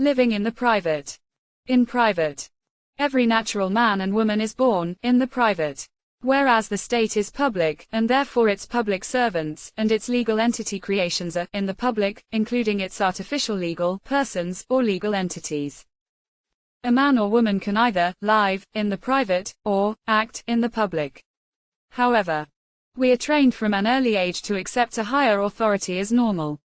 Living in the private. In private. Every natural man and woman is born in the private. Whereas the state is public, and therefore its public servants, and its legal entity creations are in the public, including its artificial legal persons, or legal entities. A man or woman can either live in the private, or act in the public. However, we are trained from an early age to accept a higher authority as normal.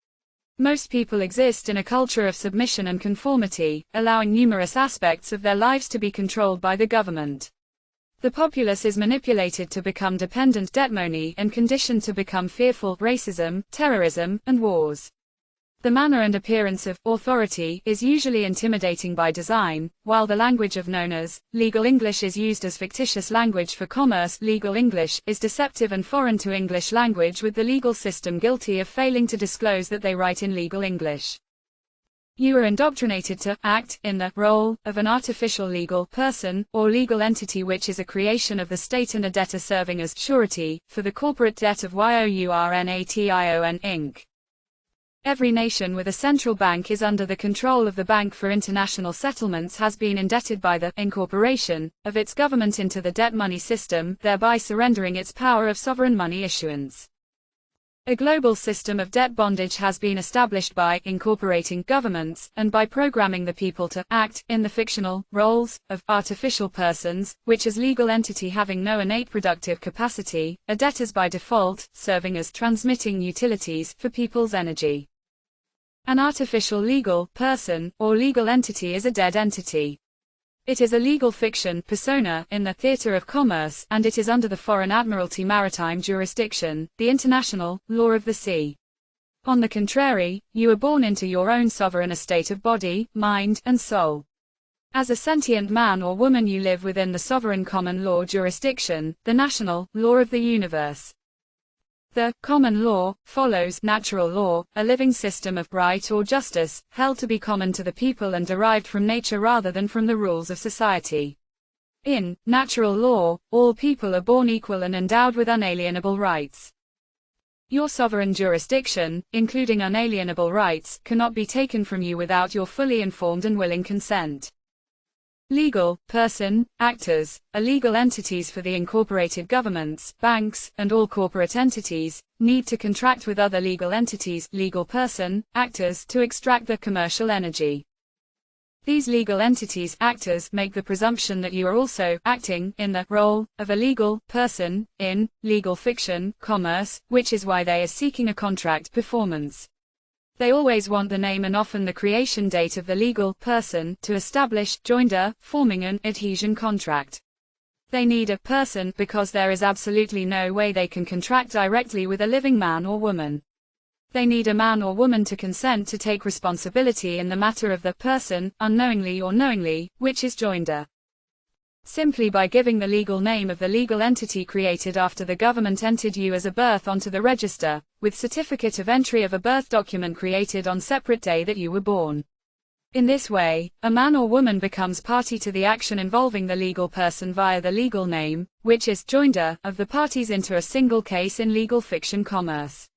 Most people exist in a culture of submission and conformity, allowing numerous aspects of their lives to be controlled by the government. The populace is manipulated to become dependent demoni and conditioned to become fearful racism, terrorism, and wars. The manner and appearance of authority is usually intimidating by design, while the language of known as legal English is used as fictitious language for commerce. Legal English is deceptive and foreign to English language, with the legal system guilty of failing to disclose that they write in legal English. You are indoctrinated to act in the role of an artificial legal person or legal entity, which is a creation of the state and a debtor serving as surety for the corporate debt of YOURNATION Inc. Every nation with a central bank is under the control of the Bank for International Settlements, has been indebted by the incorporation of its government into the debt money system, thereby surrendering its power of sovereign money issuance. A global system of debt bondage has been established by incorporating governments, and by programming the people to act in the fictional roles of artificial persons, which as legal entity having no innate productive capacity, are debtors by default, serving as transmitting utilities for people's energy. An artificial legal person or legal entity is a dead entity. It is a legal fiction persona in the theater of commerce, and it is under the Foreign Admiralty maritime jurisdiction, the international law of the sea. On the contrary, you are born into your own sovereign estate of body, mind, and soul. As a sentient man or woman, you live within the sovereign common law jurisdiction, the national law of the universe. The common law follows natural law, a living system of right or justice, held to be common to the people and derived from nature rather than from the rules of society. In natural law, all people are born equal and endowed with unalienable rights. Your sovereign jurisdiction, including unalienable rights, cannot be taken from you without your fully informed and willing consent. Legal person actors are legal entities for the incorporated governments, banks, and all corporate entities need to contract with other legal entities, legal person actors, to extract the commercial energy. These legal entities actors make the presumption that you are also acting in the role of a legal person in legal fiction commerce, which is why they are seeking a contract performance. They always want the name and often the creation date of the legal person to establish joinder, forming an adhesion contract. They need a person because there is absolutely no way they can contract directly with a living man or woman. They need a man or woman to consent to take responsibility in the matter of the person, unknowingly or knowingly, which is joinder. Simply by giving the legal name of the legal entity created after the government entered you as a birth onto the register, with certificate of entry of a birth document created on separate day that you were born. In this way, a man or woman becomes party to the action involving the legal person via the legal name, which is joinder, of the parties into a single case in legal fiction commerce.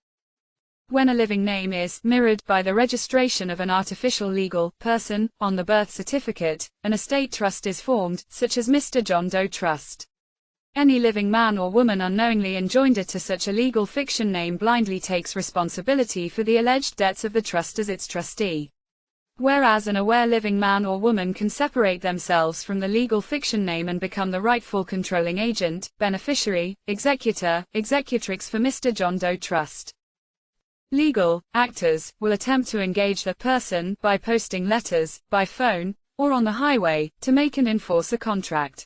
When a living name is mirrored by the registration of an artificial legal person on the birth certificate, an estate trust is formed, such as Mr. John Doe Trust. Any living man or woman unknowingly enjoined to such a legal fiction name blindly takes responsibility for the alleged debts of the trust as its trustee. Whereas an aware living man or woman can separate themselves from the legal fiction name and become the rightful controlling agent, beneficiary, executor, executrix for Mr. John Doe Trust. Legal actors will attempt to engage the person by posting letters, by phone, or on the highway, to make and enforce a contract.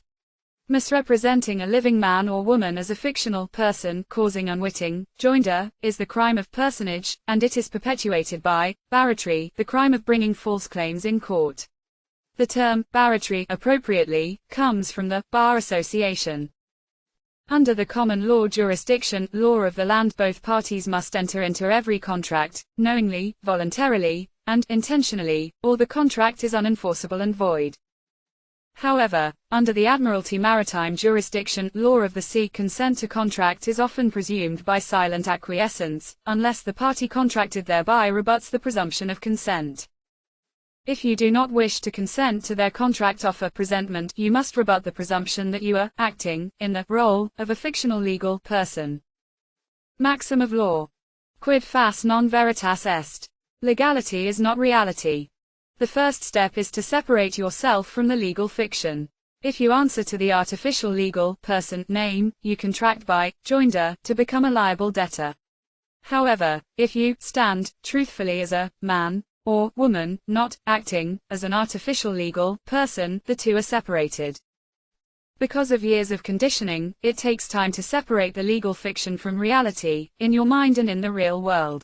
Misrepresenting a living man or woman as a fictional person causing unwitting joinder is the crime of personage, and it is perpetuated by barratry, the crime of bringing false claims in court. The term barratry appropriately comes from the Bar Association. Under the common law jurisdiction, law of the land, both parties must enter into every contract, knowingly, voluntarily, and intentionally, or the contract is unenforceable and void. However, under the Admiralty maritime jurisdiction, law of the sea, consent to contract is often presumed by silent acquiescence, unless the party contracted thereby rebuts the presumption of consent. If you do not wish to consent to their contract offer presentment, you must rebut the presumption that you are acting in the role of a fictional legal person. Maxim of law. Quid fas non veritas est. Legality is not reality. The first step is to separate yourself from the legal fiction. If you answer to the artificial legal person name, you contract by joinder to become a liable debtor. However, if you stand truthfully as a man or woman, not acting as an artificial legal person, the two are separated. Because of years of conditioning, it takes time to separate the legal fiction from reality, in your mind and in the real world.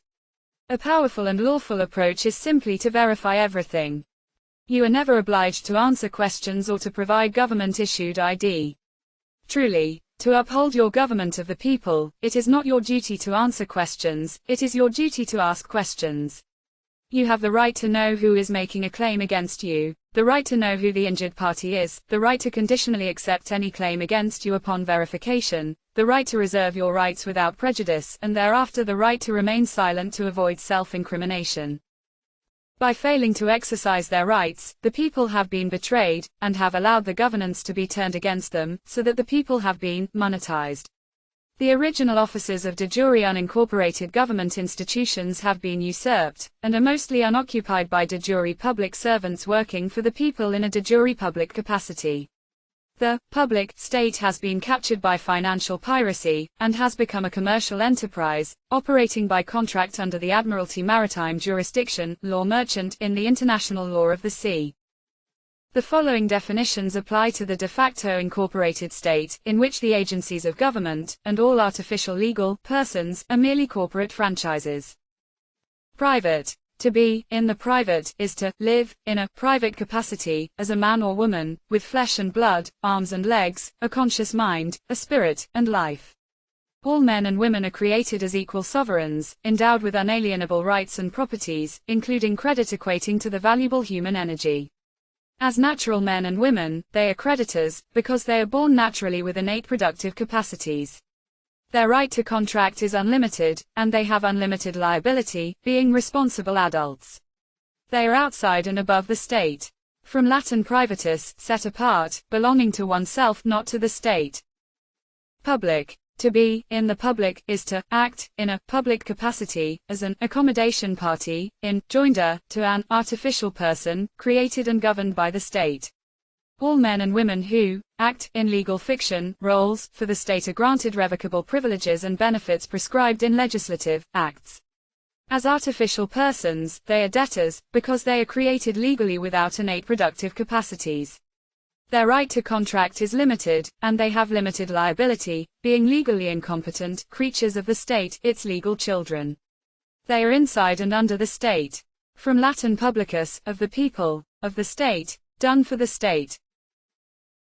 A powerful and lawful approach is simply to verify everything. You are never obliged to answer questions or to provide government-issued ID. Truly, to uphold your government of the people, it is not your duty to answer questions, it is your duty to ask questions. You have the right to know who is making a claim against you, the right to know who the injured party is, the right to conditionally accept any claim against you upon verification, the right to reserve your rights without prejudice, and thereafter the right to remain silent to avoid self-incrimination. By failing to exercise their rights, the people have been betrayed, and have allowed the governance to be turned against them, so that the people have been monetized. The original offices of de jure unincorporated government institutions have been usurped, and are mostly unoccupied by de jure public servants working for the people in a de jure public capacity. The public state has been captured by financial piracy, and has become a commercial enterprise, operating by contract under the Admiralty Maritime Jurisdiction, law merchant, in the international law of the sea. The following definitions apply to the de facto incorporated state, in which the agencies of government, and all artificial legal persons, are merely corporate franchises. Private. To be in the private is to live in a private capacity, as a man or woman, with flesh and blood, arms and legs, a conscious mind, a spirit, and life. All men and women are created as equal sovereigns, endowed with unalienable rights and properties, including credit equating to the valuable human energy. As natural men and women, they are creditors, because they are born naturally with innate productive capacities. Their right to contract is unlimited, and they have unlimited liability, being responsible adults. They are outside and above the state. From Latin privatus, set apart, belonging to oneself, not to the state. Public. To be in the public is to act in a public capacity, as an accommodation party, in joinder to an artificial person, created and governed by the state. All men and women who act in legal fiction roles for the state are granted revocable privileges and benefits prescribed in legislative acts. As artificial persons, they are debtors, because they are created legally without innate productive capacities. Their right to contract is limited, and they have limited liability, being legally incompetent, creatures of the state, its legal children. They are inside and under the state. From Latin publicus, of the people, of the state, done for the state.